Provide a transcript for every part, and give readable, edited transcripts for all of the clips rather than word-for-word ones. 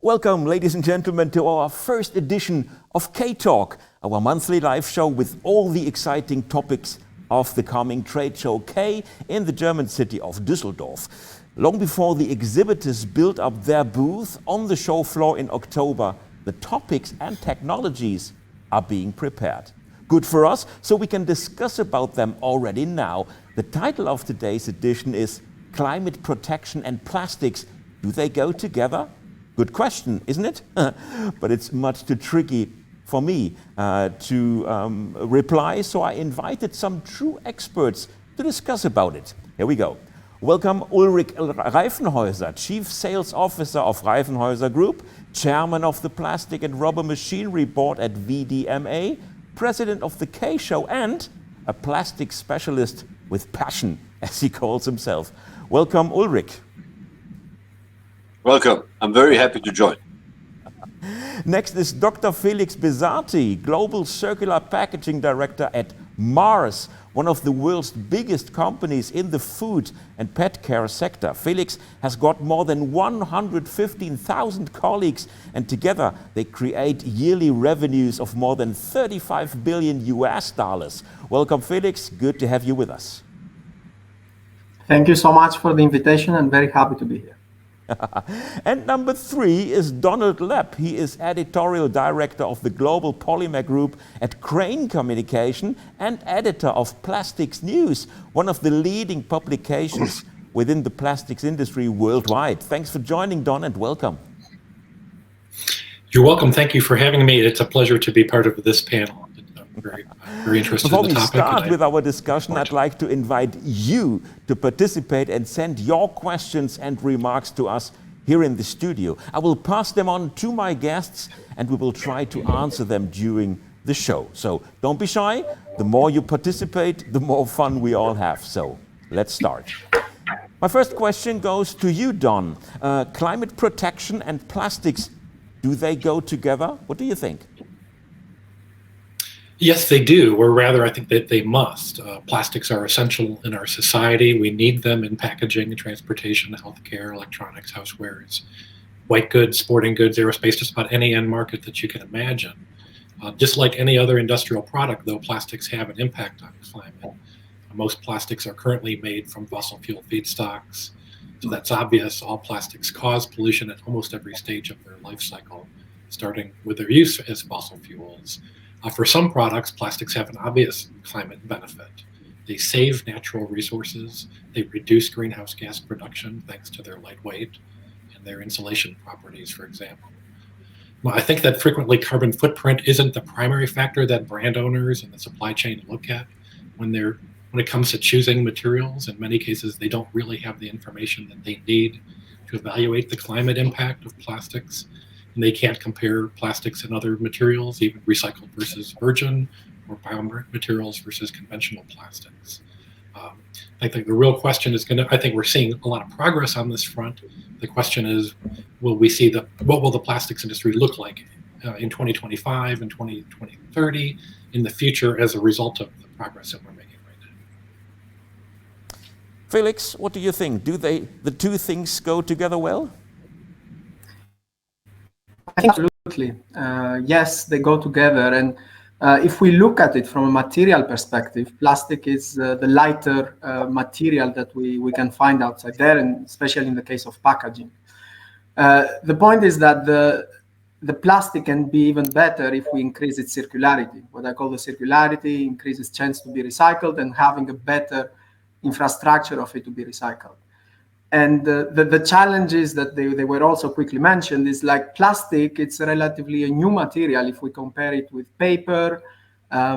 Welcome, ladies and gentlemen, to our first edition of K-Talk, our monthly live show with all the exciting topics of the coming trade show K in the German city of Düsseldorf. Long before the exhibitors built up their booth on the show floor in October, the topics and technologies are being prepared. Good for us, so we can discuss about them already now. The title of today's edition is Climate Protection and Plastics. Do they go together? Good question, isn't it? But it's much too tricky for me to reply, so I invited some true experts to discuss about it. Here we go. Welcome Ulrich Reifenhäuser, Chief Sales Officer of Reifenhäuser Group, Chairman of the Plastic and Rubber Machinery Board at VDMA, President of the K-Show, and a plastic specialist with passion, as he calls himself. Welcome, Ulrich. Welcome. I'm very happy to join. Next is Dr. Feliks Bezati, Global Circular Packaging Director at Mars, one of the world's biggest companies in the food and pet care sector. Feliks has got more than 115,000 colleagues, and together they create yearly revenues of more than 35 billion US dollars. Welcome, Feliks. Good to have you with us. Thank you so much for the invitation. I'm very happy to be here. And number 3 is Donald Loepp. He is Editorial Director of the Global Polymer Group at Crane Communication and editor of Plastics News, one of the leading publications within the plastics industry worldwide. Thanks for joining, Don, and welcome. You're welcome. Thank you for having me. It's a pleasure to be part of this panel. I'm very interested Before in the topic. Before we start with our discussion, I'd like to invite you to participate and send your questions and remarks to us here in the studio. I will pass them on to my guests and we will try to answer them during the show. So don't be shy. The more you participate, the more fun we all have. So let's start. My first question goes to you, Don. Climate protection and plastics, do they go together? What do you think? Yes, they do, or rather, I think that they must. Plastics are essential in our society. We need them in packaging, transportation, healthcare, electronics, housewares, white goods, sporting goods, aerospace, just about any end market that you can imagine. Just like any other industrial product, though, plastics have an impact on climate. Most plastics are currently made from fossil fuel feedstocks, so that's obvious. All plastics cause pollution at almost every stage of their life cycle, starting with their use as fossil fuels. For some products, plastics have an obvious climate benefit. They save natural resources, they reduce greenhouse gas production thanks to their lightweight and their insulation properties, for example. Well, I think that frequently carbon footprint isn't the primary factor that brand owners and the supply chain look at when it comes to choosing materials. In many cases, they don't really have the information that they need to evaluate the climate impact of plastics. And they can't compare plastics and other materials, even recycled versus virgin, or biomaterials versus conventional plastics. I think the real question is I think we're seeing a lot of progress on this front. The question is, what will the plastics industry look like in 2025 and 2030 in the future as a result of the progress that we're making right now? Feliks, what do you think? Do the two things go together well? I think absolutely. Yes, they go together. And if we look at it from a material perspective, plastic is the lighter material that we can find outside there, and especially in the case of packaging. The point is that the plastic can be even better if we increase its circularity. What I call the circularity increases chance to be recycled and having a better infrastructure of it to be recycled. And the challenges that they were also quickly mentioned is like plastic, it's relatively a new material if we compare it with paper,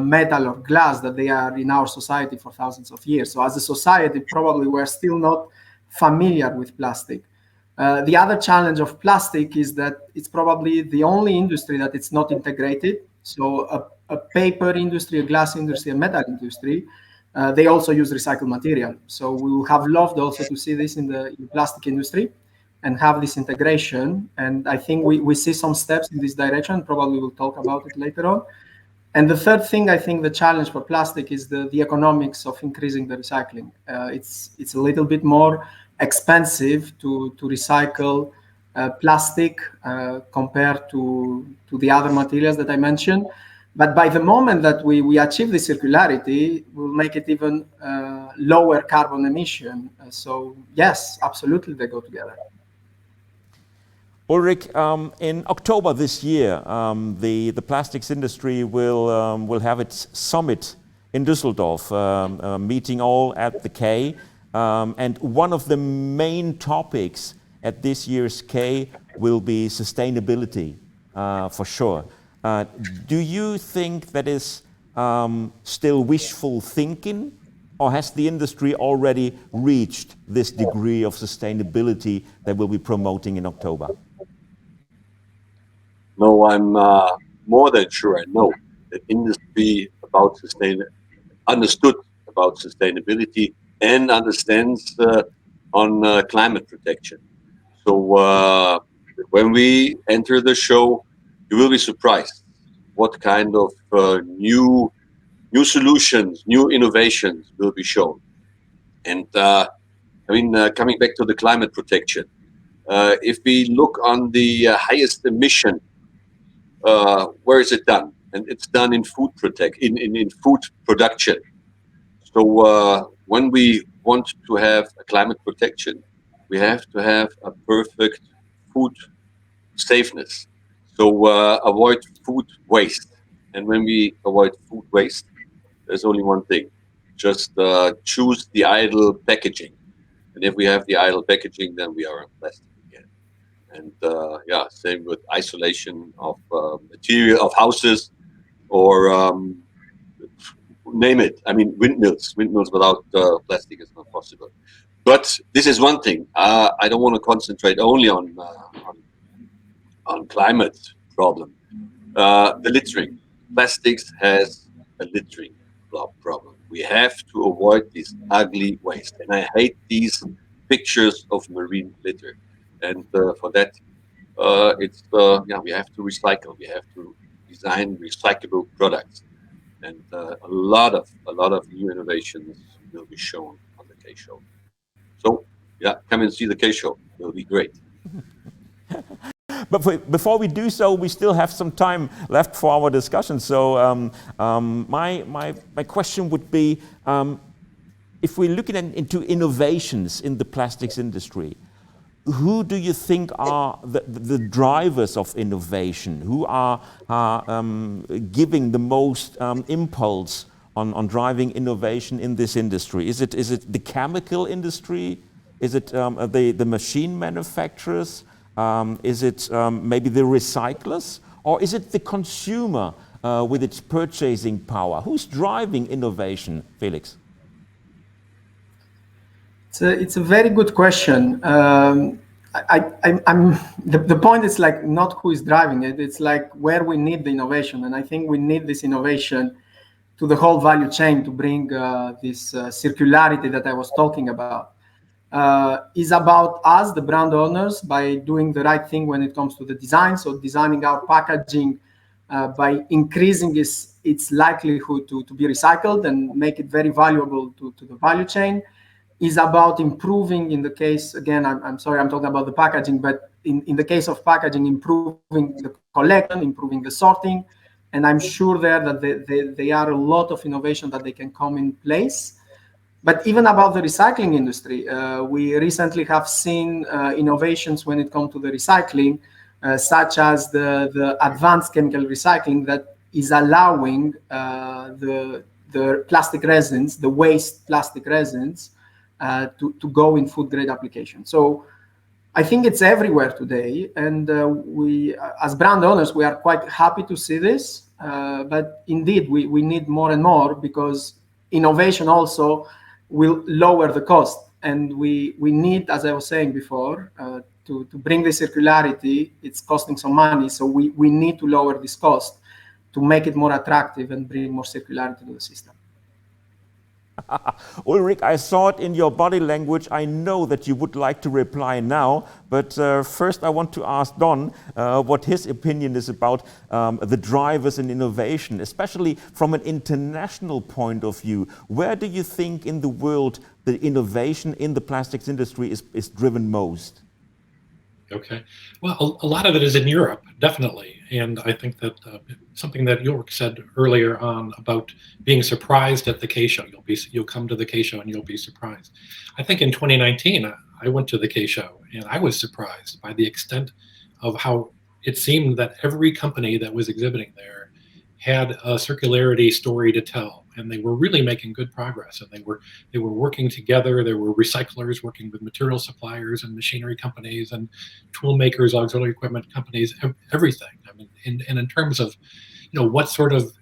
metal or glass that they are in our society for thousands of years. So as a society, probably we're still not familiar with plastic. The other challenge of plastic is that it's probably the only industry that it's not integrated. So a paper industry, a glass industry, a metal industry, they also use recycled material. So we would have loved also to see this in the plastic industry and have this integration. And I think we see some steps in this direction. Probably we'll talk about it later on. And the third thing, I think the challenge for plastic is the economics of increasing the recycling. It's a little bit more expensive to recycle plastic compared to the other materials that I mentioned. But by the moment that we achieve the circularity, we'll make it even lower carbon emission. So yes, absolutely, they go together. Ulrich, in October this year, the plastics industry will have its summit in Düsseldorf, meeting all at the K. And one of the main topics at this year's K will be sustainability, for sure. Do you think that is still wishful thinking, or has the industry already reached this degree of sustainability that we'll be promoting in October? No, I'm more than sure I know that industry understood about sustainability and understands on climate protection. So when we enter the show, you will be surprised what kind of new solutions, new innovations will be shown. And coming back to the climate protection, if we look on the highest emission, where is it done? And it's done in food in food production. So when we want to have a climate protection, we have to have a perfect food safeness. So avoid food waste. And when we avoid food waste, there's only one thing: just choose the ideal packaging. And if we have the ideal packaging, then we are on plastic again. And same with isolation of material of houses, or name it. I mean, windmills without plastic is not possible. But this is one thing. I don't want to concentrate only on climate problem. The littering. Plastics has a littering problem. We have to avoid this ugly waste. And I hate these pictures of marine litter. And for that, we have to recycle. We have to design recyclable products. And a lot of new innovations will be shown on the K Show. So, come and see the K Show. It'll be great. But before we do so, we still have some time left for our discussion. So my question would be, if we're looking into innovations in the plastics industry, who do you think are the drivers of innovation? Who are giving the most impulse on driving innovation in this industry? Is it the chemical industry? Is it the machine manufacturers? Is it maybe the recyclers? Or is it the consumer with its purchasing power? Who's driving innovation, Feliks? It's a very good question. The point is like not who is driving it. It's like where we need the innovation, and I think we need this innovation to the whole value chain to bring this circularity that I was talking about. Is about us, the brand owners, by doing the right thing when it comes to the design. So designing our packaging by increasing its likelihood to be recycled and make it very valuable to the value chain. Is about improving, in the case, again, I'm sorry, I'm talking about the packaging, but in the case of packaging, improving the collection, improving the sorting. And I'm sure there that there are a lot of innovation that they can come in place. But even about the recycling industry, we recently have seen innovations when it comes to the recycling, such as the advanced chemical recycling that is allowing the plastic resins, the waste plastic resins, to go in food grade application. So I think it's everywhere today, and we, as brand owners, we are quite happy to see this. But indeed, we need more and more, because innovation also will lower the cost, and we need, as I was saying before, to bring the circularity. It's costing some money, so we need to lower this cost to make it more attractive and bring more circularity to the system. Ulrich, I saw it in your body language. I know that you would like to reply now, but first I want to ask Don what his opinion is about the drivers in innovation, especially from an international point of view. Where do you think in the world the innovation in the plastics industry is driven most? Okay. Well, a lot of it is in Europe, definitely. And I think that something that Ulrich said earlier on about being surprised at the K show, you'll come to the K show and you'll be surprised. I think in 2019, I went to the K show and I was surprised by the extent of how it seemed that every company that was exhibiting there had a circularity story to tell, and they were really making good progress, and they were working together. There were recyclers working with material suppliers and machinery companies and tool makers, auxiliary equipment companies, everything. I mean, and in terms of, what sort of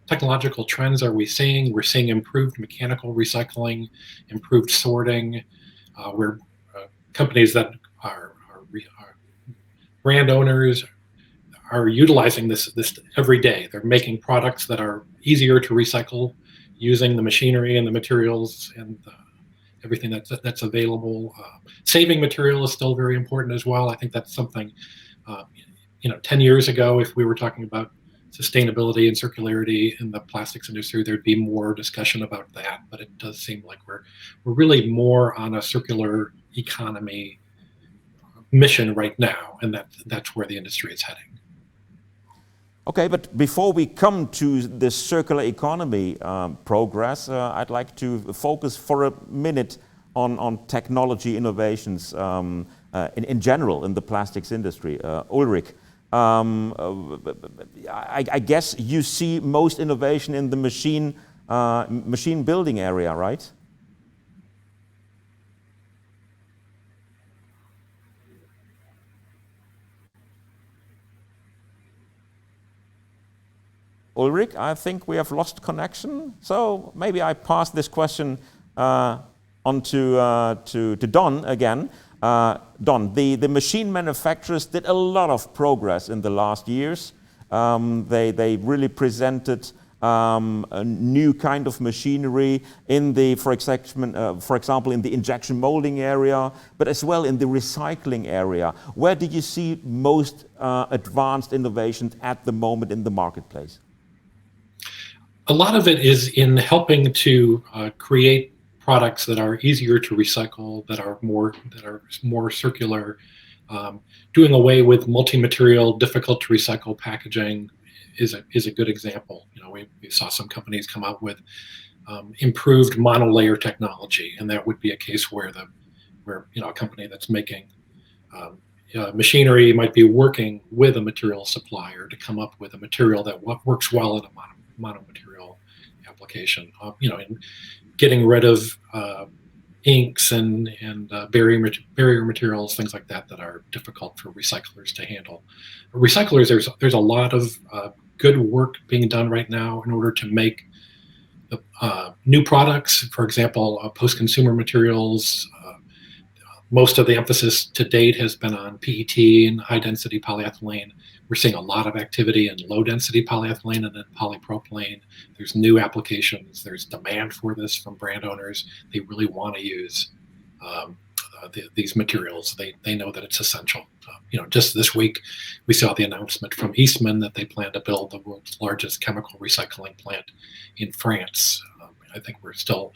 technological trends are we seeing? We're seeing improved mechanical recycling, improved sorting, where companies that are brand owners are utilizing this every day. They're making products that are easier to recycle using the machinery and the materials and everything that's available. Saving material is still very important as well. I think that's something, 10 years ago, if we were talking about sustainability and circularity in the plastics industry, there'd be more discussion about that. But it does seem like we're really more on a circular economy mission right now, and that's where the industry is heading. Okay, but before we come to the circular economy progress, I'd like to focus for a minute on technology innovations in general in the plastics industry. Ulrich, I guess you see most innovation in the machine building area, right? Ulrich, I think we have lost connection, so maybe I pass this question on to Don again. Don, the machine manufacturers did a lot of progress in the last years. They really presented a new kind of machinery in the, for example, in the injection molding area, but as well in the recycling area. Where do you see most advanced innovations at the moment in the marketplace? A lot of it is in helping to create products that are easier to recycle, that are more circular. Doing away with multi-material, difficult to recycle packaging is a good example. We saw some companies come out with improved monolayer technology, and that would be a case where a company that's making machinery might be working with a material supplier to come up with a material that works well in a monomaterial application. And getting rid of inks and barrier materials, things like that are difficult for recyclers to handle. Recyclers, there's a lot of good work being done right now in order to make new products. For example, post-consumer materials. Most of the emphasis to date has been on PET and high-density polyethylene. We're seeing a lot of activity in low-density polyethylene and then polypropylene. There's new applications. There's demand for this from brand owners. They really want to use these materials. They know that it's essential. Just this week, we saw the announcement from Eastman that they plan to build the world's largest chemical recycling plant in France. I think we're still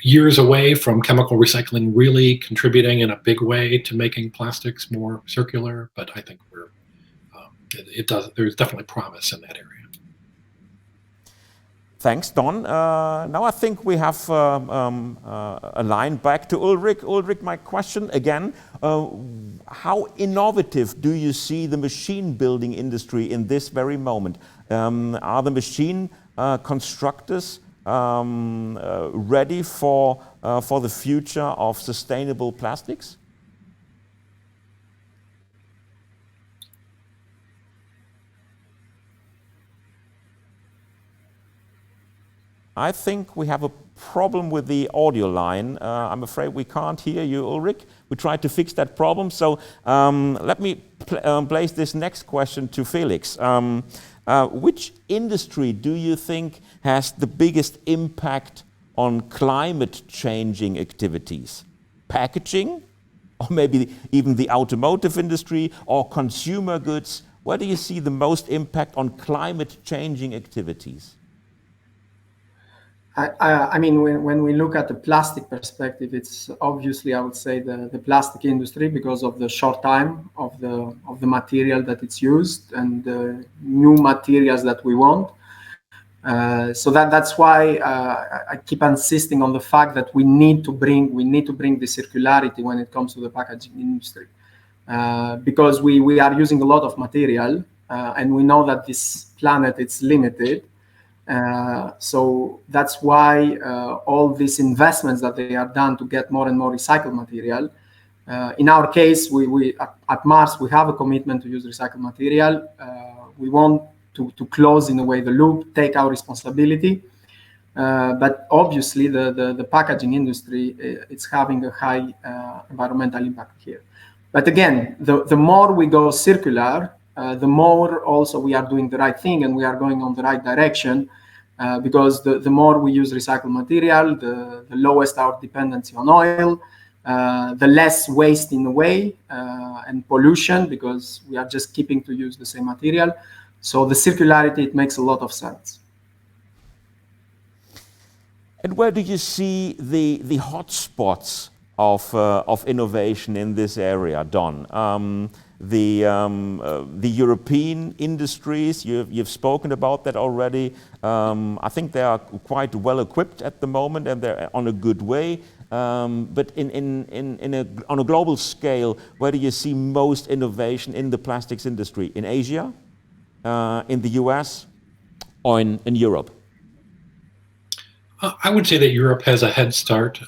years away from chemical recycling really contributing in a big way to making plastics more circular, but I think there's definitely promise in that area. Thanks, Don. Now I think we have a line back to Ulrich. Ulrich, my question again, how innovative do you see the machine building industry in this very moment? Are the machine constructors ready for the future of sustainable plastics? I think we have a problem with the audio line. I'm afraid we can't hear you, Ulrich. We tried to fix that problem, so let me place this next question to Feliks. Which industry do you think has the biggest impact on climate changing activities? Packaging, or maybe even the automotive industry, or consumer goods? Where do you see the most impact on climate changing activities? I mean, when we look at the plastic perspective, it's obviously, I would say, the plastic industry, because of the short time of the material that it's used and the new materials that we want. So that's why I keep insisting on the fact that we need to bring the circularity when it comes to the packaging industry, because we are using a lot of material, and we know that this planet it's limited. So that's why all these investments that they are done to get more and more recycled material. In our case, we at Mars, we have a commitment to use recycled material. We want to close in a way the loop, take our responsibility. But obviously the packaging industry, it's having a high environmental impact here. But again, the more we go circular, the more also we are doing the right thing and we are going on the right direction, because the more we use recycled material, the lowest our dependency on oil, the less waste in a way, and pollution, because we are just keeping to use the same material. So the circularity, it makes a lot of sense. And where do you see the hotspots of innovation in this area, Don? The European industries, you've spoken about that already. I think they are quite well equipped at the moment and they're on a good way. But on a global scale, where do you see most innovation in the plastics industry? In Asia, in the US, or in Europe? I would say that Europe has a head start.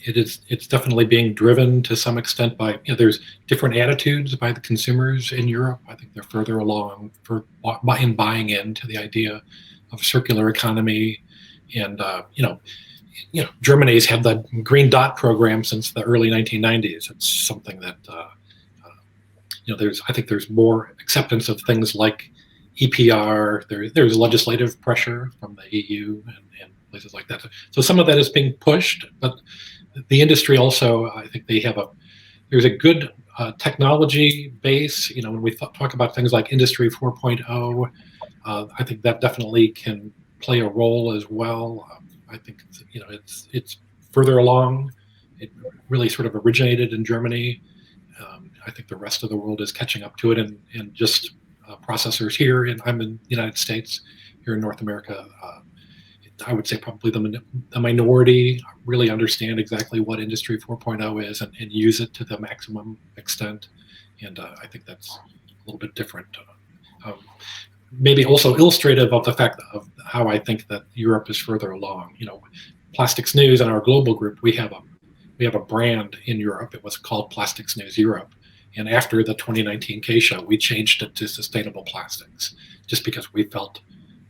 It's definitely being driven to some extent by, there's different attitudes by the consumers in Europe. I think they're further along in buying into the idea of circular economy. And, Germany's had the Green Dot program since the early 1990s. It's something that, I think there's more acceptance of things like EPR. There's legislative pressure from the EU and places like that. So some of that is being pushed, but the industry also, I think there's a good technology base. When we talk about things like Industry 4.0, I think that definitely can play a role as well. I think it's further along. It really sort of originated in Germany. I think the rest of the world is catching up to it, and just processors here, and I'm in the United States, here in North America. I would say probably the minority really understand exactly what Industry 4.0 is and use it to the maximum extent. And I think that's a little bit different. Maybe also illustrative of the fact of how I think that Europe is further along. Plastics News and our global group, we have a brand in Europe. It was called Plastics News Europe. And after the 2019 K show, we changed it to sustainable plastics, just because we felt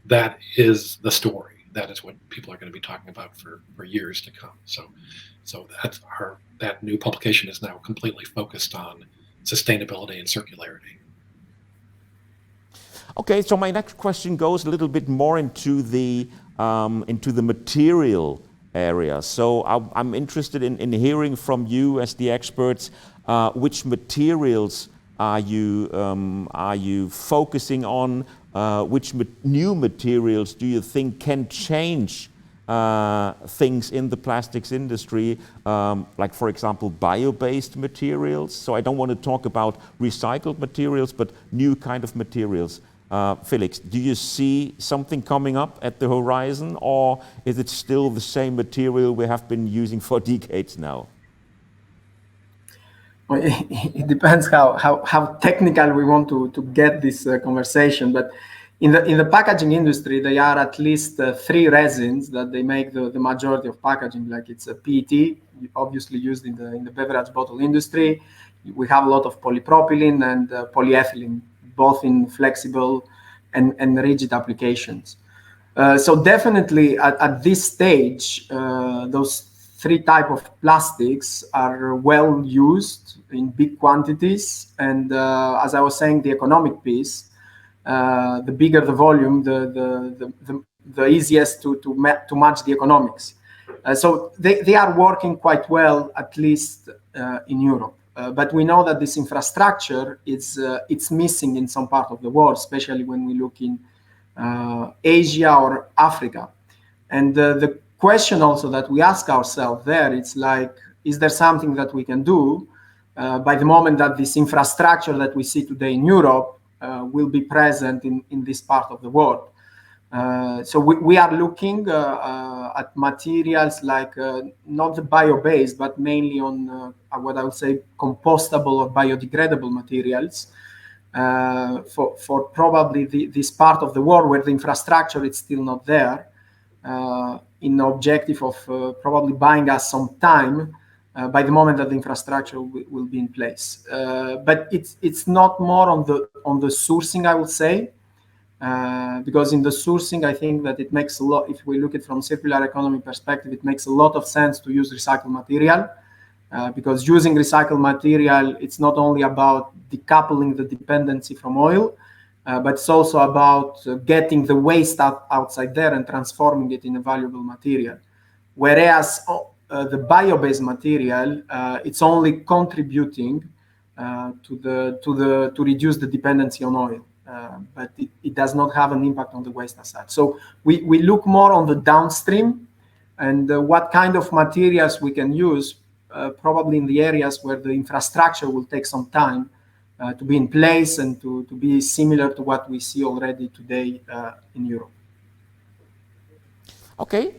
that is the story. That is what people are going to be talking about for years to come. So that new publication is now completely focused on sustainability and circularity. Okay, so my next question goes a little bit more into the material area. So I'm interested in hearing from you as the experts. Which materials are you focusing on? Which new materials do you think can change things in the plastics industry, like, for example, bio-based materials? So I don't want to talk about recycled materials, but new kind of materials. Feliks, do you see something coming up at the horizon, or is it still the same material we have been using for decades now? Well, it depends how technical we want to get this conversation. But in the packaging industry, there are at least 3 resins that they make the majority of packaging. Like it's a PET, obviously used in the beverage bottle industry. We have a lot of polypropylene and polyethylene, both in flexible and rigid applications. So definitely at this stage, those 3 types of plastics are well used in big quantities, and as I was saying, the economic piece, the bigger the volume, the easiest to match the economics. So they are working quite well, at least in Europe. But we know that this infrastructure it's missing in some part of the world, especially when we look in Asia or Africa. And the question also that we ask ourselves there, it's like, is there something that we can do by the moment that this infrastructure that we see today in Europe will be present in this part of the world? So we are looking at materials like not the bio-based, but mainly on what I would say compostable or biodegradable materials for probably this part of the world where the infrastructure is still not there, in the objective of probably buying us some time by the moment that the infrastructure will be in place. But it's not more on the sourcing, I would say. Because in the sourcing, I think that it makes a lot, if we look at it from circular economy perspective, it makes a lot of sense to use recycled material, because using recycled material, it's not only about decoupling the dependency from oil, but it's also about getting the waste outside there and transforming it in a valuable material. Whereas the bio-based material, it's only contributing to reduce the dependency on oil. But it does not have an impact on the waste as such. So we look more on the downstream and what kind of materials we can use, probably in the areas where the infrastructure will take some time to be in place and to be similar to what we see already today in Europe. Okay,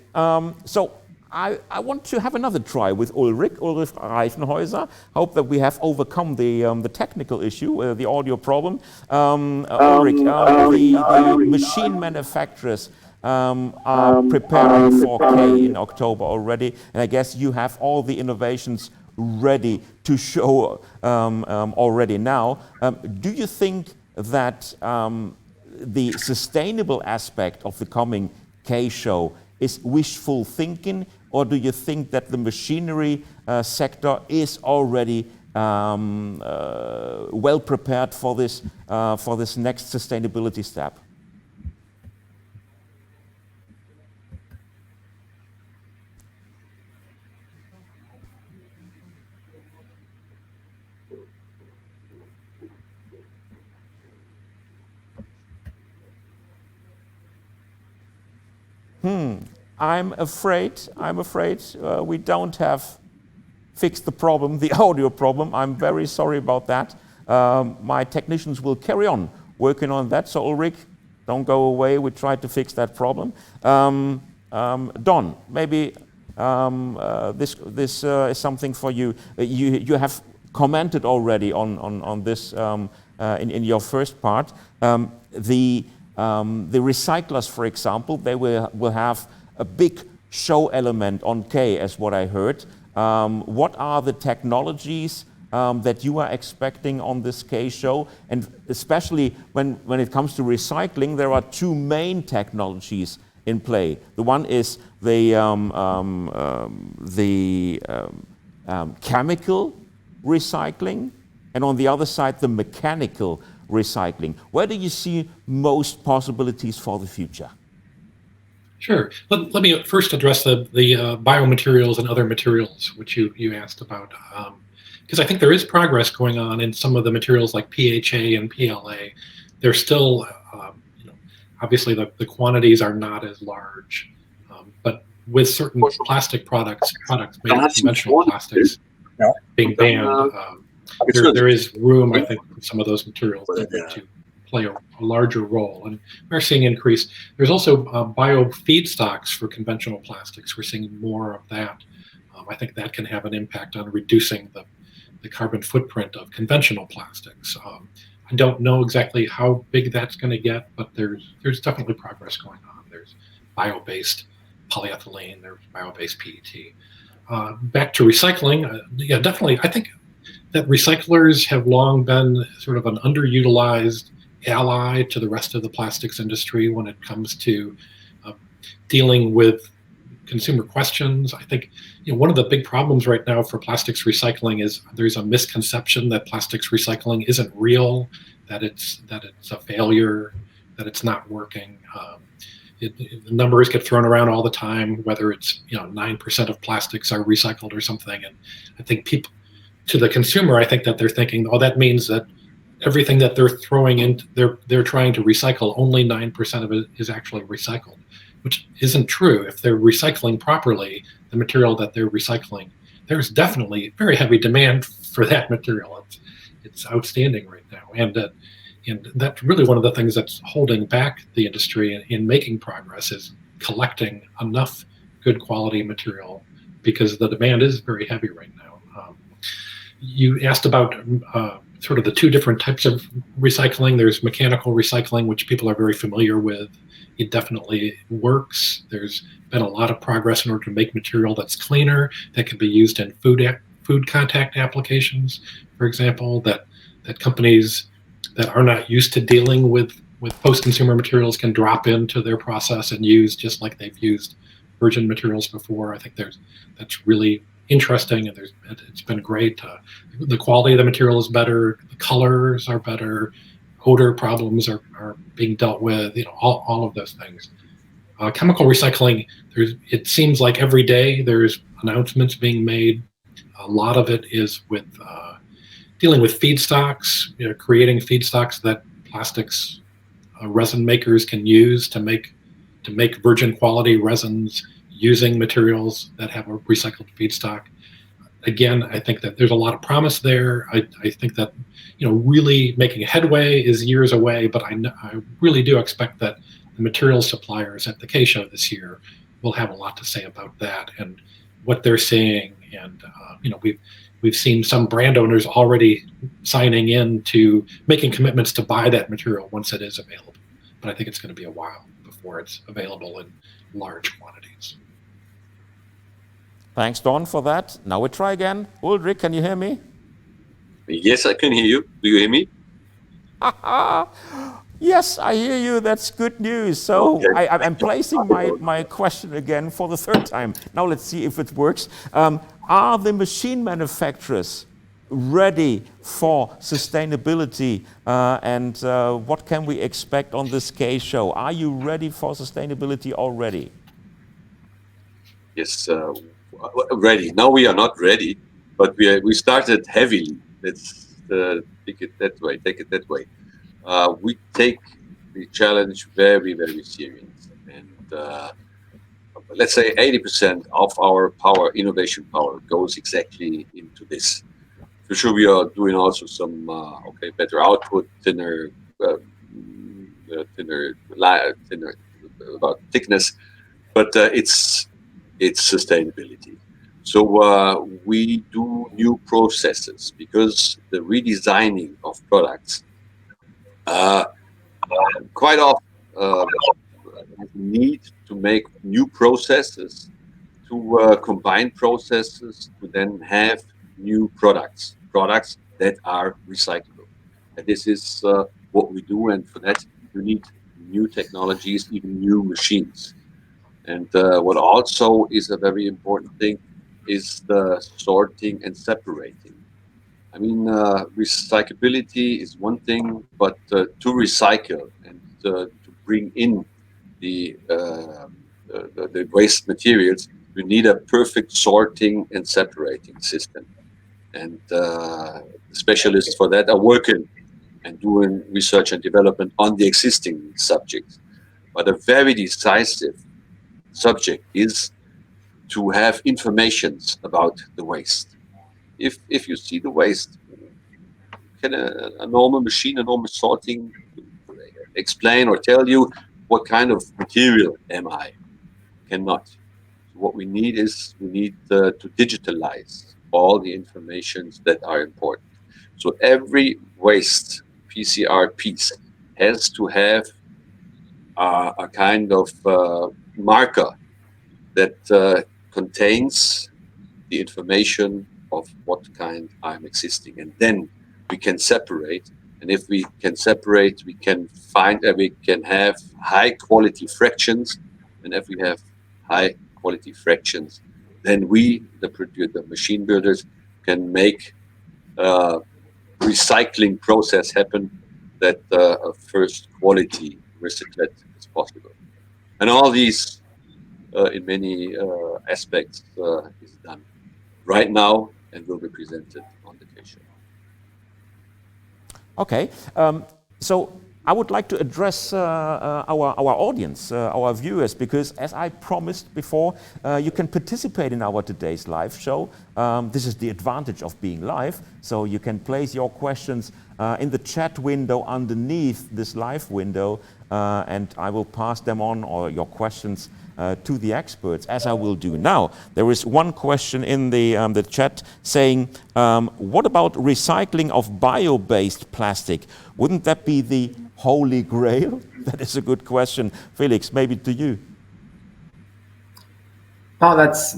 so I want to have another try with Ulrich Reifenhäuser. Hope that we have overcome the technical issue, the audio problem. Ulrich, the machine manufacturers are preparing for K in October already, and I guess you have all the innovations ready to show already now. Do you think that the sustainable aspect of the coming K show is wishful thinking, or do you think that the machinery sector is already well prepared for this next sustainability step? I'm afraid we don't have fixed the problem, the audio problem. I'm very sorry about that. My technicians will carry on working on that. So Ulrich, don't go away. We try to fix that problem. Don, maybe this is something for you. You have commented already on this in your first part. The recyclers, for example, they will have a big show element on K, as what I heard. What are the technologies that you are expecting on this K show? And especially when it comes to recycling, there are two main technologies in play. The one is the chemical recycling, and on the other side, the mechanical recycling. Where do you see most possibilities for the future? Sure. Let me first address the biomaterials and other materials, which you asked about, because I think there is progress going on in some of the materials like PHA and PLA. They're still, obviously the quantities are not as large, but with certain plastic products made of conventional plastics being banned, there is room, I think, for some of those materials to play a larger role, and we're seeing increase. There's also bio feedstocks for conventional plastics. We're seeing more of that. I think that can have an impact on reducing the carbon footprint of conventional plastics. I don't know exactly how big that's going to get, but there's definitely progress going on. There's bio-based polyethylene, there's bio-based PET. Back to recycling, yeah, definitely. I think that recyclers have long been sort of an underutilized ally to the rest of the plastics industry when it comes to dealing with consumer questions. I think one of the big problems right now for plastics recycling is there's a misconception that plastics recycling isn't real, that it's a failure, that it's not working. The numbers get thrown around all the time, whether it's 9% of plastics are recycled or something, and I think people, to the consumer, I think that they're thinking, oh, that means that everything that they're throwing in, they're trying to recycle, only 9% of it is actually recycled. which isn't true. If they're recycling properly the material that they're recycling, there's definitely very heavy demand for that material. It's outstanding right now, and that's really one of the things that's holding back the industry in making progress, is collecting enough good quality material, because the demand is very heavy right now. You asked about sort of the two different types of recycling. There's mechanical recycling, which people are very familiar with. It definitely works. There's been a lot of progress in order to make material that's cleaner, that can be used in food contact applications, for example, that companies that are not used to dealing with post-consumer materials can drop into their process and use, just like they've used virgin materials before. I think that's really interesting, and it's been great. The quality of the material is better, the colors are better, odor problems are being dealt with, all of those things. Chemical recycling, it seems like every day there's announcements being made. A lot of it is with dealing with feedstocks, creating feedstocks that plastics resin makers can use to make virgin quality resins using materials that have a recycled feedstock. Again, I think that there's a lot of promise there. I think that really making headway is years away, but I really do expect that the material suppliers at the K Show this year will have a lot to say about that and what they're seeing. And we've seen some brand owners already signing in to making commitments to buy that material once it is available. But I think it's going to be a while before it's available in large quantities. Thanks, Don, for that. Now we try again. Ulrich, can you hear me? Yes, I can hear you. Do you hear me? Yes, I hear you. That's good news. So okay. I'm placing my question again for the third time. Now let's see if it works. Are the machine manufacturers ready for sustainability? And what can we expect on this K Show? Are you ready for sustainability already? Yes, ready. Now we are not ready, but we started heavily. Let's take it that way. We take the challenge very, very serious, and let's say 80% of our innovation power, goes exactly into this. For sure, we are doing also some better output, thinner about thickness, but it's sustainability. So we do new processes, because the redesigning of products quite often need to make new processes, to combine processes, to then have new products that are recyclable. And this is what we do, and for that you need new technologies, even new machines. And what also is a very important thing is the sorting and separating. I mean, recyclability is one thing, but to recycle and to bring in the waste materials, you need a perfect sorting and separating system. And specialists for that are working and doing research and development on the existing subjects. But a very decisive subject is to have informations about the waste. If you see the waste, can a normal machine, a normal sorting explain or tell you what kind of material am I? Cannot. What we need is to digitalize all the informations that are important. So every waste PCR piece has to have a kind of marker that contains the information of what kind I'm existing, and then we can separate. And if we can separate, we can we can have high quality fractions. And if we have high quality fractions, then we, the machine builders, can make a recycling process happen that a first quality recyclate is possible. And all these, in many aspects, is done right now and will be presented on the K Show. Okay, so I would like to address our audience, our viewers, because as I promised before, you can participate in our today's live show. This is the advantage of being live, so you can place your questions in the chat window underneath this live window, and I will pass them on, or your questions, to the experts, as I will do now. There is one question in the chat saying, what about recycling of bio-based plastic? Wouldn't that be the holy grail? That is a good question. Feliks, maybe to you. No, that's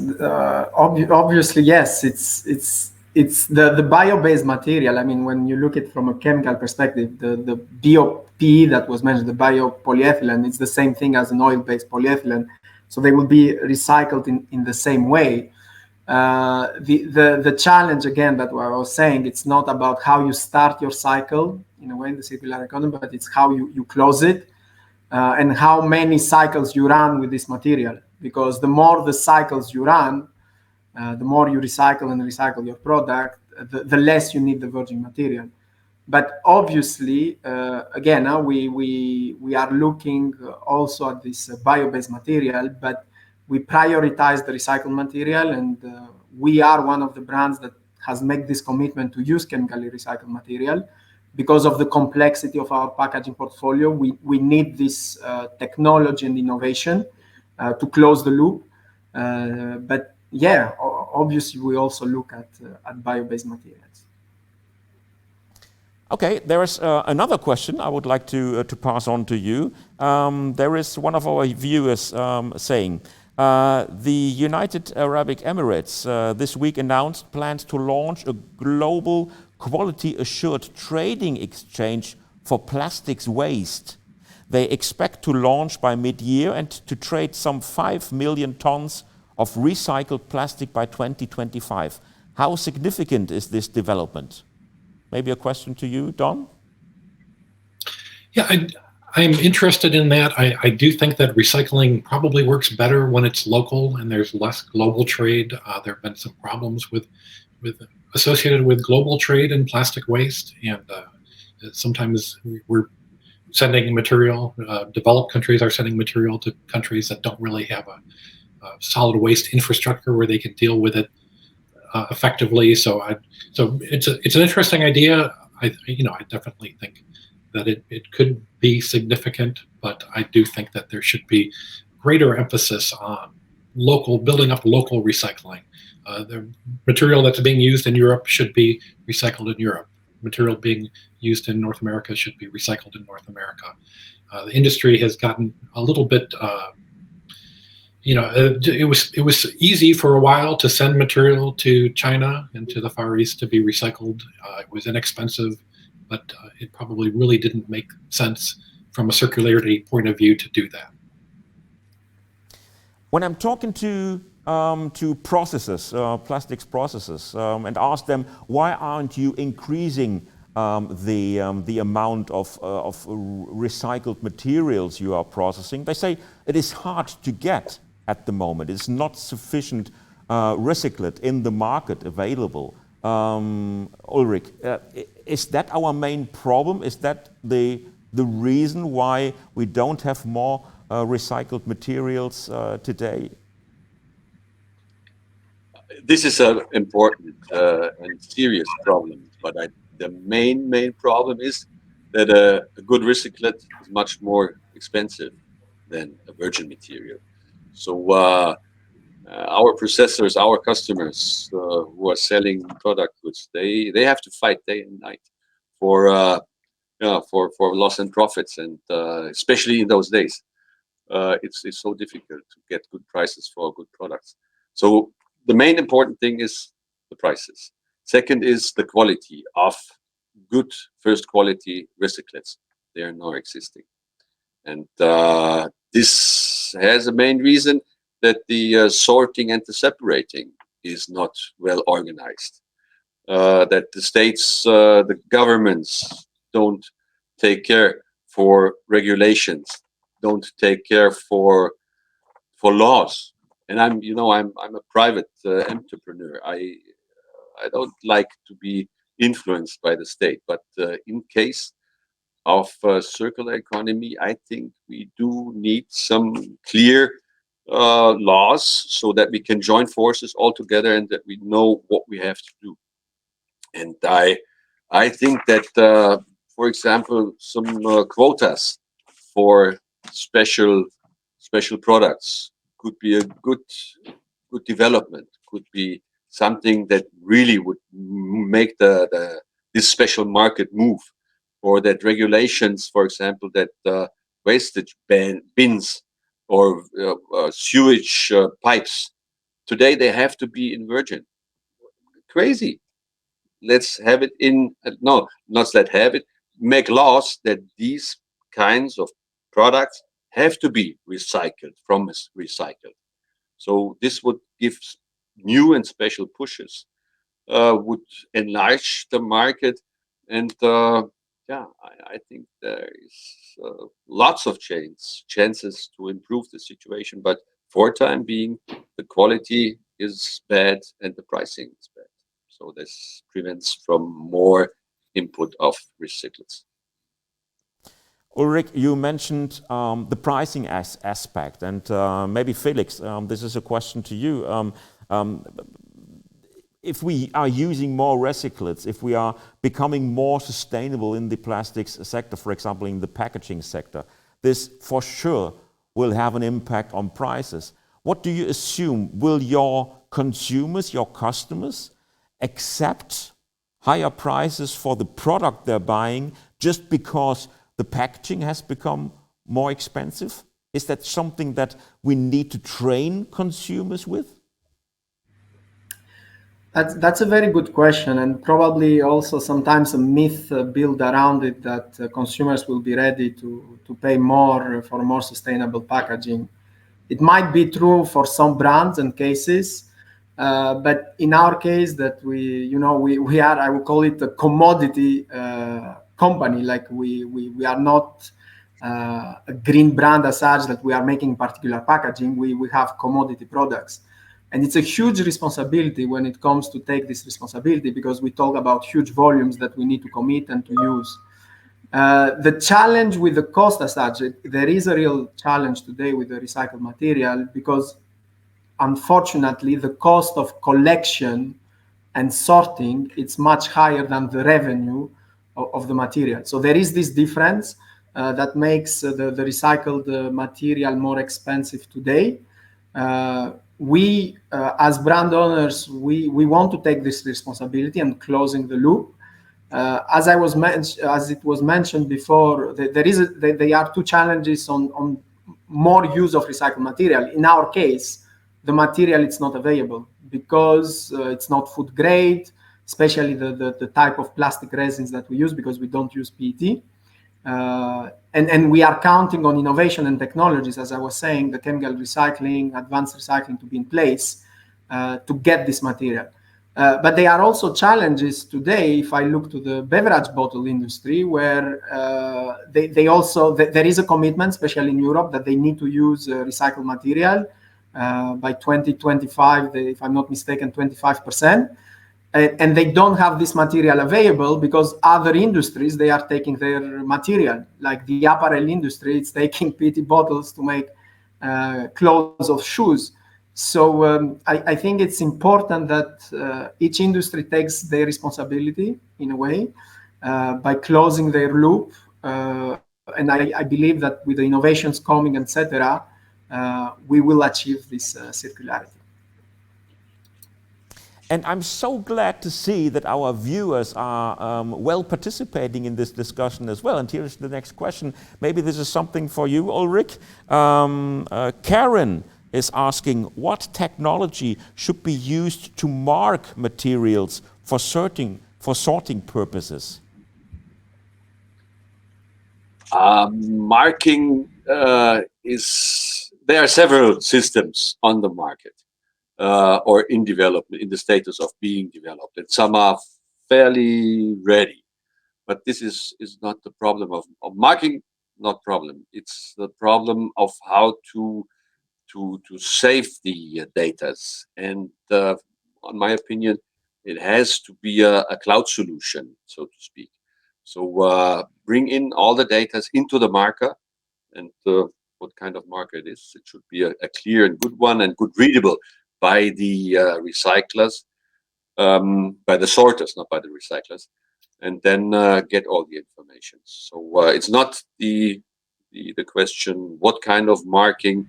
obviously yes. It's the bio-based material. I mean, when you look at it from a chemical perspective, the BOP that was mentioned, the biopolyethylene, it's the same thing as an oil-based polyethylene. So they will be recycled in the same way. The challenge, again, that I was saying, it's not about how you start your cycle in a way in the circular economy, but it's how you close it, and how many cycles you run with this material. Because the more the cycles you run, the more you recycle and recycle your product, the less you need the virgin material. But obviously, again, we are looking also at this bio-based material, but we prioritize the recycled material, and we are one of the brands that has made this commitment to use chemically recycled material. Because of the complexity of our packaging portfolio, we need this technology and innovation to close the loop. But yeah, obviously, we also look at bio-based materials. Okay, there is another question I would like to pass on to you. There is one of our viewers saying, the United Arab Emirates this week announced plans to launch a global quality-assured trading exchange for plastics waste. They expect to launch by mid-year and to trade some 5 million tons of recycled plastic by 2025. How significant is this development? Maybe a question to you, Don? Yeah, I'm interested in that. I do think that recycling probably works better when it's local and there's less global trade. There have been some problems associated with global trade in plastic waste, and sometimes we're sending material, developed countries are sending material to countries that don't really have a solid waste infrastructure where they can deal with it effectively. So it's an interesting idea. I definitely think that it could be significant, but I do think that there should be greater emphasis on building up local recycling. The material that's being used in Europe should be recycled in Europe. Material being used in North America should be recycled in North America. The industry has gotten a little bit, it was easy for a while to send material to China and to the Far East to be recycled. It was inexpensive, but it probably really didn't make sense from a circularity point of view to do that. When I'm talking to processors, plastics processors, and ask them, why aren't you increasing the amount of recycled materials you are processing? They say it is hard to get at the moment. It's not sufficient recyclate in the market available. Ulrich, is that our main problem? Is that the reason why we don't have more recycled materials today? This is an important and serious problem, but the main problem is that a good recyclate is much more expensive than a virgin material. So our processors, our customers who are selling product goods, they have to fight day and night for loss and profits, and especially in those days, it's so difficult to get good prices for good products. So the main important thing is the prices. Second is the quality of good first quality recyclates. They are now existing, and this has a main reason that the sorting and the separating is not well organized. That the states, the governments don't take care for regulations, don't take care for laws. And I'm a private entrepreneur. I don't like to be influenced by the state, but in case of circular economy, I think we do need some clear laws so that we can join forces all together and that we know what we have to do. And I think that, for example, some quotas for special products could be a good development. Could be something that really would make this special market move, or that regulations, for example, that wastage bins or sewage pipes today they have to be in virgin. Crazy. Let's have it in, no, not let have it, make laws that these kinds of products have to be recycled from recycled. So this would give new and special pushes, would enlarge the market, and yeah, I think there is lots of chances to improve the situation. But for time being, the quality is bad and the pricing is bad. So this prevents from more input of recyclates. Ulrich, you mentioned the pricing aspect, and maybe Felix, this is a question to you. If we are using more recyclates, if we are becoming more sustainable in the plastics sector, for example, in the packaging sector, this for sure will have an impact on prices. What do you assume? Will your consumers, your customers, accept higher prices for the product they're buying just because the packaging has become more expensive? Is that something that we need to train consumers with? That's a very good question, and probably also sometimes a myth built around it that consumers will be ready to pay more for more sustainable packaging. It might be true for some brands and cases, but in our case, that we are, I would call it a commodity company. Like we are not a green brand as such that we are making particular packaging. We have commodity products. And it's a huge responsibility when it comes to take this responsibility, because we talk about huge volumes that we need to commit and to use. The challenge with the cost as such, there is a real challenge today with the recycled material, because unfortunately the cost of collection and sorting, it's much higher than the revenue of the material. So there is this difference that makes the recycled material more expensive today. We, as brand owners, we want to take this responsibility and closing the loop. As it was mentioned before, there are two challenges on more use of recycled material. In our case, the material it's not available because it's not food grade, especially the type of plastic resins that we use, because we don't use PET. And we are counting on innovation and technologies, as I was saying, the chemical recycling, advanced recycling to be in place to get this material. But there are also challenges today, if I look to the beverage bottle industry, where there is a commitment, especially in Europe, that they need to use recycled material by 2025, if I'm not mistaken, 25%. And they don't have this material available because other industries, they are taking their material, like the apparel industry, it's taking PET bottles to make clothes or shoes. So I think it's important that each industry takes their responsibility in a way by closing their loop. And I believe that with the innovations coming, etc., we will achieve this circularity. And I'm so glad to see that our viewers are well participating in this discussion as well. And here's the next question. Maybe this is something for you, Ulrich. Karen is asking, what technology should be used to mark materials for sorting purposes? Marking there are several systems on the market. Or in development, in the status of being developed, and some are fairly ready. But this is not the problem of marking, not problem. It's the problem of how to save the data. And in my opinion, it has to be a cloud solution, so to speak. So bring in all the data into the marker, and what kind of marker it is. It should be a clear and good one, and good readable by the recyclers, by the sorters, not by the recyclers, and then get all the information. So it's not the question what kind of marking.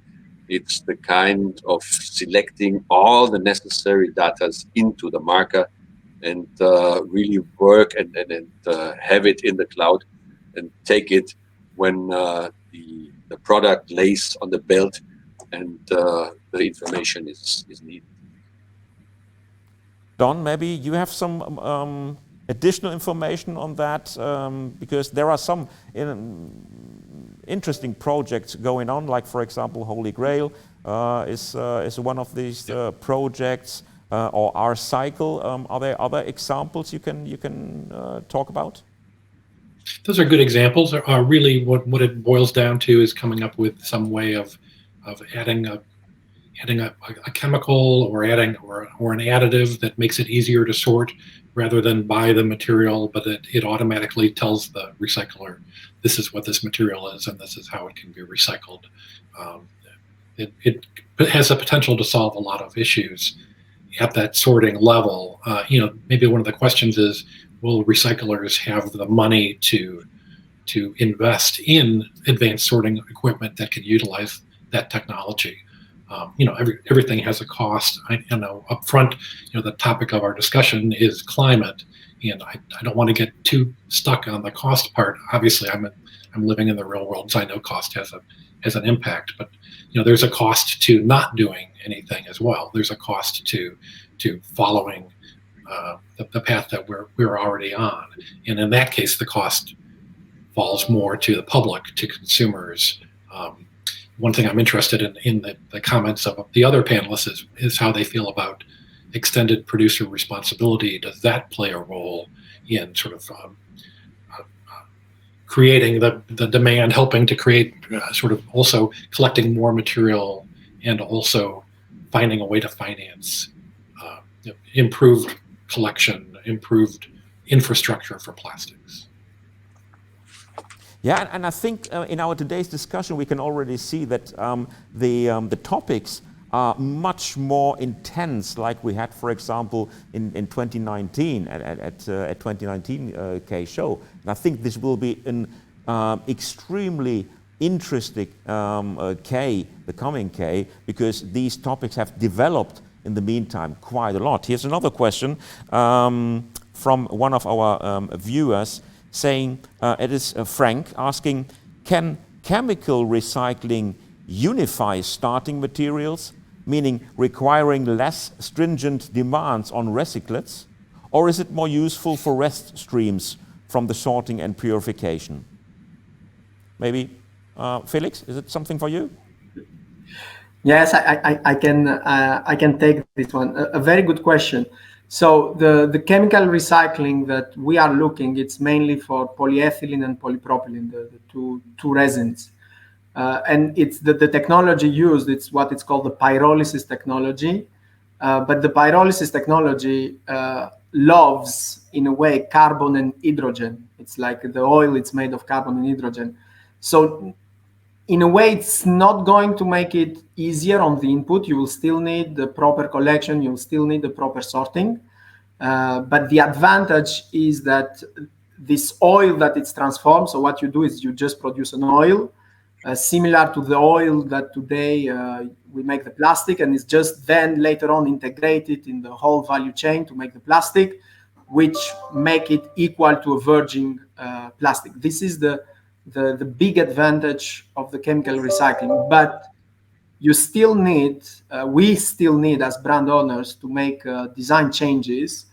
It's the kind of selecting all the necessary data into the marker, and really work and have it in the cloud, and take it when the product lays on the belt, and the information is needed. Don, maybe you have some additional information on that, because there are some interesting projects going on, like for example Holy Grail is one of these projects, or our cycle. Are there other examples you can talk about? Those are good examples. Really what it boils down to is coming up with some way of adding a chemical, or adding or an additive that makes it easier to sort, rather than buy the material, but it automatically tells the recycler, this is what this material is and this is how it can be recycled. It has the potential to solve a lot of issues at that sorting level. Maybe one of the questions is, will recyclers have the money to invest in advanced sorting equipment that can utilize that technology? Everything has a cost. I know up front, the topic of our discussion is climate, and I don't want to get too stuck on the cost part. Obviously, I'm living in the real world, so I know cost has an impact. But there's a cost to not doing anything as well. There's a cost to following the path that we're already on, and in that case, the cost falls more to the public, to consumers. One thing I'm interested in the comments of the other panelists is how they feel about extended producer responsibility. Does that play a role in sort of creating the demand, helping to create sort of also collecting more material, and also finding a way to finance improved collection, improved infrastructure for plastics? Yeah, and I think in our today's discussion we can already see that the topics are much more intense, like we had, for example, in 2019 at 2019 K show. And I think this will be an extremely interesting K, the coming K, because these topics have developed in the meantime quite a lot. Here's another question from one of our viewers, saying, it is Frank asking, can chemical recycling unify starting materials, meaning requiring less stringent demands on recyclates, or is it more useful for rest streams from the sorting and purification? Maybe Feliks, is it something for you? Yes, I can take this one. A very good question. So the chemical recycling that we are looking, it's mainly for polyethylene and polypropylene, the two resins. And it's the technology used, it's what it's called the pyrolysis technology. But the pyrolysis technology loves, in a way, carbon and hydrogen. It's like the oil, it's made of carbon and hydrogen. So in a way, it's not going to make it easier on the input. You will still need the proper collection. You'll still need the proper sorting. But the advantage is that this oil that it's transformed, so what you do is you just produce an oil similar to the oil that today we make the plastic, and it's just then later on integrated in the whole value chain to make the plastic, which make it equal to a virgin plastic. This is the big advantage of the chemical recycling, but you still need, we still need as brand owners to make design changes,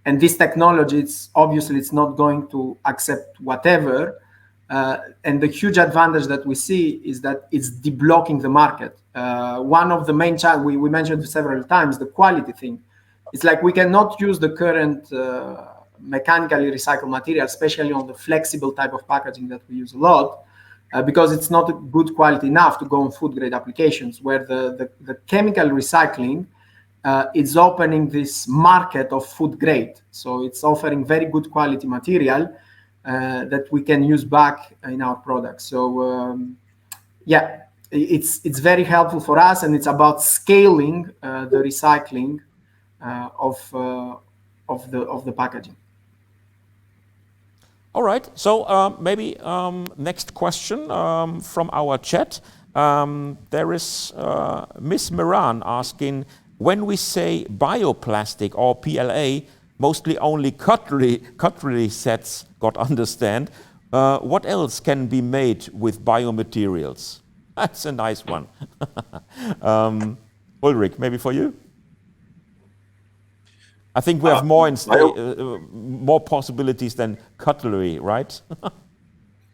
and this technology, it's obviously it's not going to accept whatever, and the huge advantage that we see is that it's deblocking the market. One of the main challenges, we mentioned several times, the quality thing. It's like we cannot use the current mechanically recycled material, especially on the flexible type of packaging that we use a lot, because it's not good quality enough to go on food grade applications, where the chemical recycling is opening this market of food grade. So it's offering very good quality material, that we can use back in our products. So yeah, it's very helpful for us, and it's about scaling the recycling of the packaging. All right, so maybe next question from our chat. There is Miss Miran asking, when we say bioplastic or PLA, mostly only cutlery sets got understand. What else can be made with biomaterials? That's a nice one. Ulrich, maybe for you? I think we have more possibilities than cutlery, right?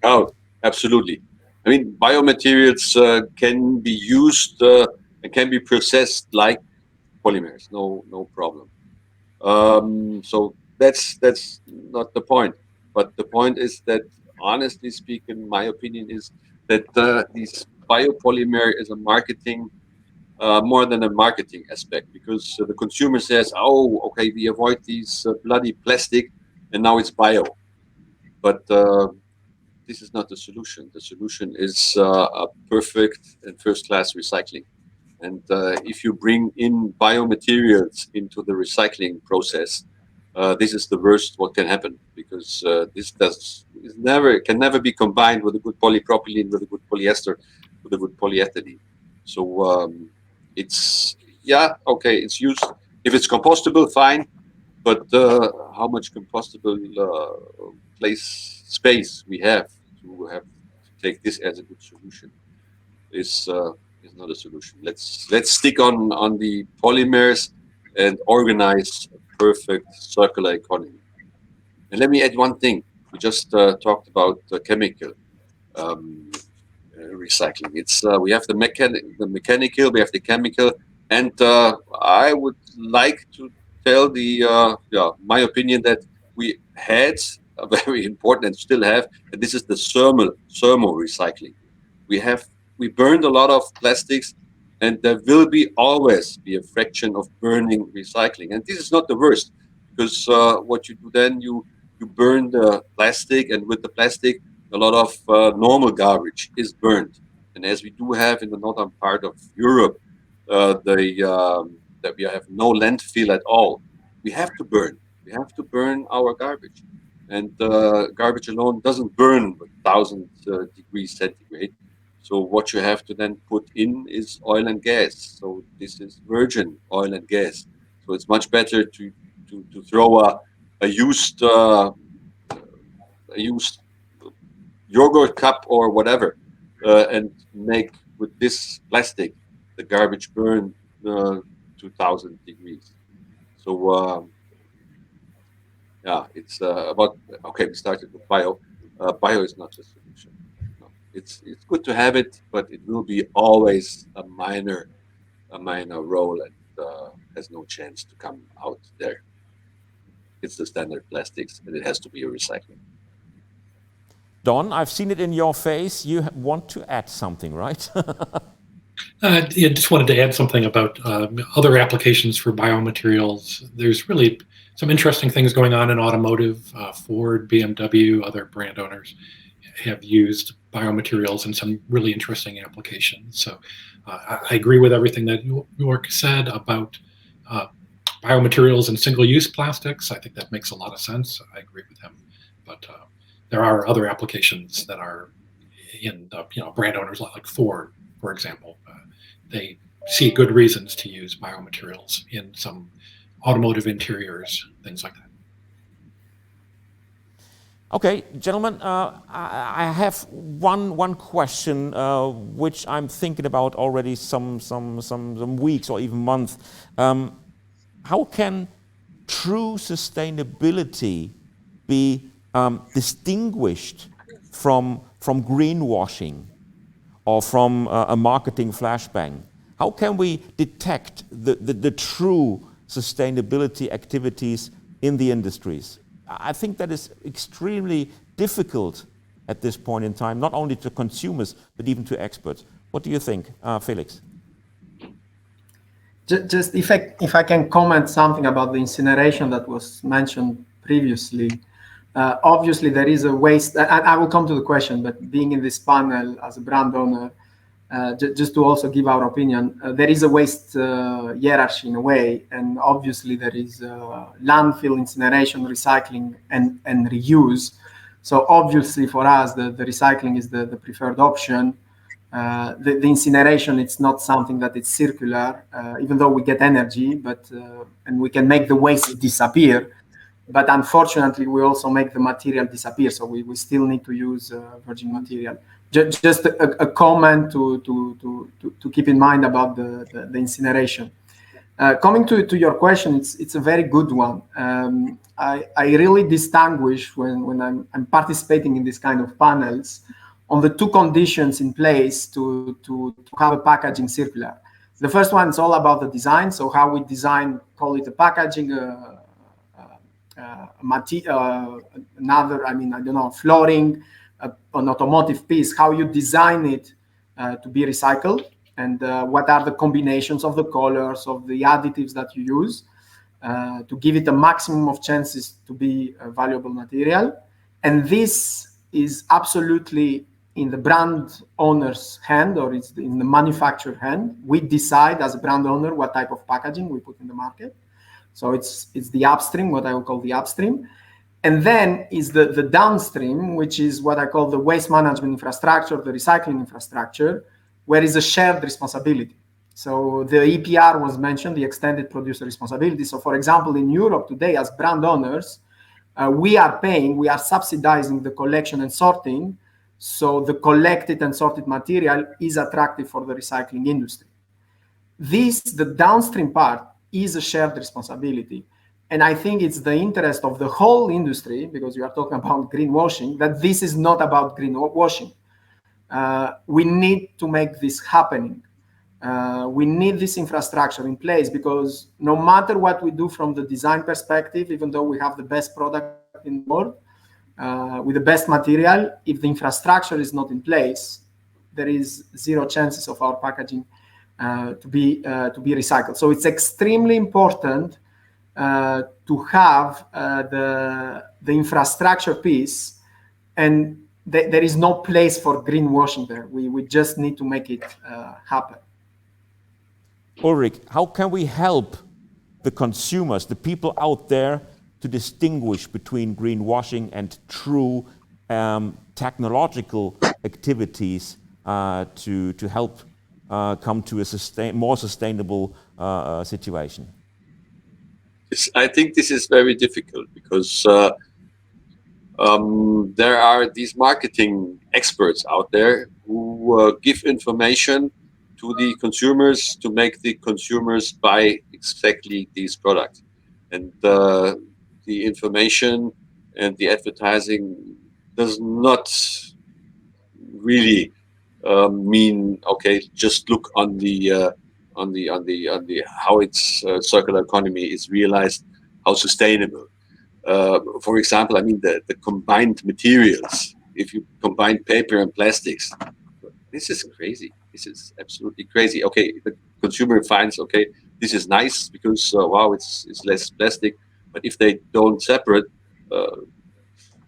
Oh, absolutely. I mean, biomaterials can be used and can be processed like polymers. No problem. So that's not the point. But the point is that, honestly speaking, my opinion is that this biopolymer is a marketing more than a marketing aspect, because the consumer says, "Oh, okay, we avoid these bloody plastic, and now it's bio." But this is not the solution. The solution is a perfect and first-class recycling. And if you bring in biomaterials into the recycling process, this is the worst what can happen, because this can never be combined with a good polypropylene, with a good polyester, with a good polyethylene. So it's okay. It's used if it's compostable, fine. But how much compostable space we have to take this as a good solution is not a solution. Let's stick on the polymers and organize a perfect circular economy. And let me add one thing. We just talked about chemical recycling. It's we have the mechanical, we have the chemical, and I would like to tell my opinion that we had a very important and still have, and this is the thermal recycling. We burned a lot of plastics, and there will always be a fraction of burning recycling. And this is not the worst, because what you do then, you burn the plastic, and with the plastic, a lot of normal garbage is burned. And as we do have in the northern part of Europe, that we have no landfill at all, we have to burn. We have to burn our garbage. And garbage alone doesn't burn with 1,000 degrees centigrade. So what you have to then put in is oil and gas. So this is virgin oil and gas. So it's much better to throw a used yogurt cup or whatever, and make with this plastic the garbage burn 2,000 degrees. So it's about, okay, we started with bio. Bio is not the solution. No. It's good to have it, but it will be always a minor role, and has no chance to come out there. It's the standard plastics, and it has to be a recycling. Don, I've seen it in your face. You want to add something, right? I just wanted to add something about other applications for biomaterials. There's really some interesting things going on in automotive. Ford, BMW, other brand owners have used biomaterials in some really interesting applications. So I agree with everything that York said about biomaterials and single-use plastics. I think that makes a lot of sense. I agree with him. But there are other applications that are in brand owners like Ford, for example. They see good reasons to use biomaterials in some automotive interiors, things like that. Okay, gentlemen, I have one question which I'm thinking about already some weeks or even months. How can true sustainability be distinguished from greenwashing or from a marketing flashbang? How can we detect the true sustainability activities in the industries? I think that is extremely difficult at this point in time, not only to consumers, but even to experts. What do you think, Feliks? Just if I can comment something about the incineration that was mentioned previously. Obviously, there is a waste, and I will come to the question, but being in this panel as a brand owner, just to also give our opinion, there is a waste hierarchy in a way, and obviously there is landfill, incineration, recycling, and reuse. So obviously for us, the recycling is the preferred option. The incineration, it's not something that it's circular, even though we get energy, but and we can make the waste disappear. But unfortunately, we also make the material disappear. So we still need to use virgin material. Just a comment to keep in mind about the incineration. Coming to your question, it's a very good one. I really distinguish when I'm participating in this kind of panels on the two conditions in place to have a packaging circular. The first one is all about the design. So how we design, call it a packaging, flooring, an automotive piece, how you design it to be recycled, and what are the combinations of the colors, of the additives that you use to give it a maximum of chances to be a valuable material. And this is absolutely in the brand owner's hand, or it's in the manufacturer's hand. We decide as a brand owner what type of packaging we put in the market. So it's the upstream, what I would call the upstream. And then is the downstream, which is what I call the waste management infrastructure, the recycling infrastructure, where is a shared responsibility. So the EPR was mentioned, the extended producer responsibility. So for example, in Europe today, as brand owners, we are subsidizing the collection and sorting. So the collected and sorted material is attractive for the recycling industry. The downstream part, is a shared responsibility. And I think it's the interest of the whole industry, because you are talking about greenwashing, that this is not about greenwashing. We need to make this happening. We need this infrastructure in place, because no matter what we do from the design perspective, even though we have the best product in the world, with the best material, if the infrastructure is not in place, there is zero chances of our packaging to be recycled. So it's extremely important to have the infrastructure piece, and there is no place for greenwashing there. We just need to make it happen. Ulrich, how can we help the consumers, the people out there, to distinguish between greenwashing and true technological activities to help come to a more sustainable situation? I think this is very difficult, because there are these marketing experts out there who give information to the consumers to make the consumers buy exactly these products. And the information and the advertising does not really mean, okay, just look on the how its circular economy is realized, how sustainable. For example, I mean the combined materials. If you combine paper and plastics, this is crazy. This is absolutely crazy. Okay, the consumer finds, okay, this is nice because wow, it's less plastic. But if they don't separate,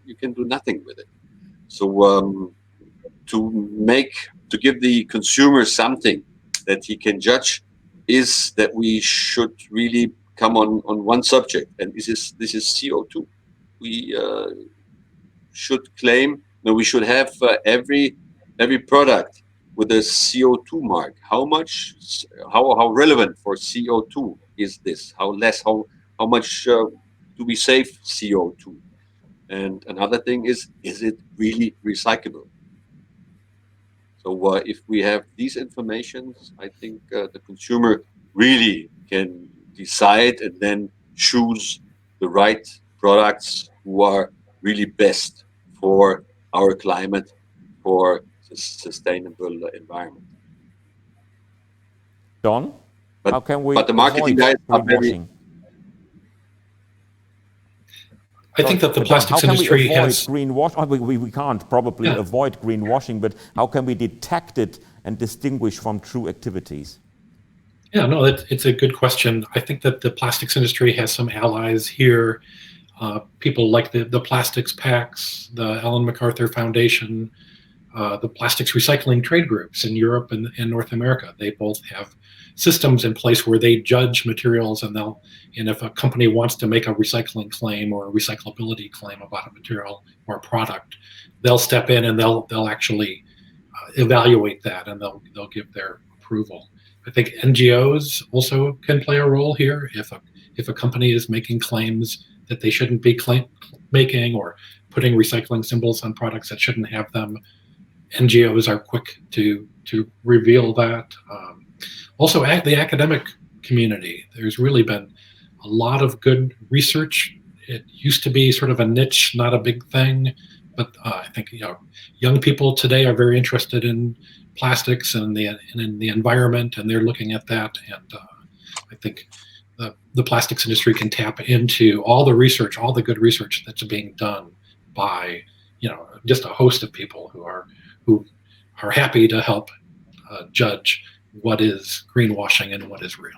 you can do nothing with it. So to give the consumer something that he can judge, is that we should really come on one subject, and this is CO2. We should claim that we should have every product with a CO2 mark. How much, how relevant for CO2 is this? How much do we save CO2? And another thing is it really recyclable? So if we have these informations, I think the consumer really can decide and then choose the right products who are really best for our climate, for a sustainable environment. Don, how can we but the marketing guys are very... I think that the plastics industry has... We can't probably avoid greenwashing, but how can we detect it and distinguish from true activities? Yeah, no, it's a good question. I think that the plastics industry has some allies here. people like the Plastics Pacts, the Ellen MacArthur Foundation, the plastics recycling trade groups in Europe and North America. They both have systems in place where they judge materials, and if a company wants to make a recycling claim or a recyclability claim about a material or a product, they'll step in and they'll actually evaluate that, and they'll give their approval. I think NGOs also can play a role here. If a company is making claims that they shouldn't be making, or putting recycling symbols on products that shouldn't have them, NGOs are quick to reveal that. Also, the academic community, there's really been a lot of good research. It used to be sort of a niche, not a big thing, but I think young people today are very interested in plastics and in the environment, and they're looking at that. And I think the plastics industry can tap into all the research, all the good research that's being done by just a host of people who are happy to help judge what is greenwashing and what is real.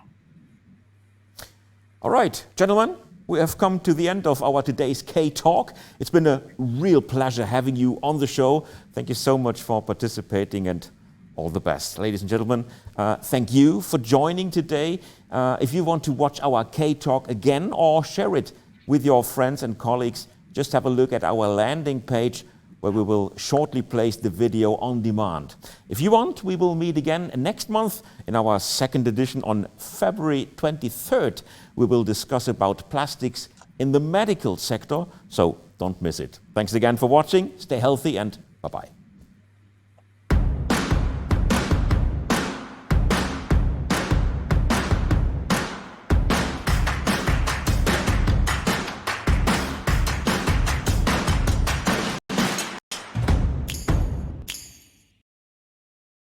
All right, gentlemen, we have come to the end of our today's K-Talk. It's been a real pleasure having you on the show. Thank you so much for participating, and all the best. Ladies and gentlemen, thank you for joining today. If you want to watch our K-Talk again or share it with your friends and colleagues, just have a look at our landing page, where we will shortly place the video on demand. If you want, we will meet again next month in our second edition on February 23rd. We will discuss about plastics in the medical sector, so don't miss it. Thanks again for watching, stay healthy, and bye-bye.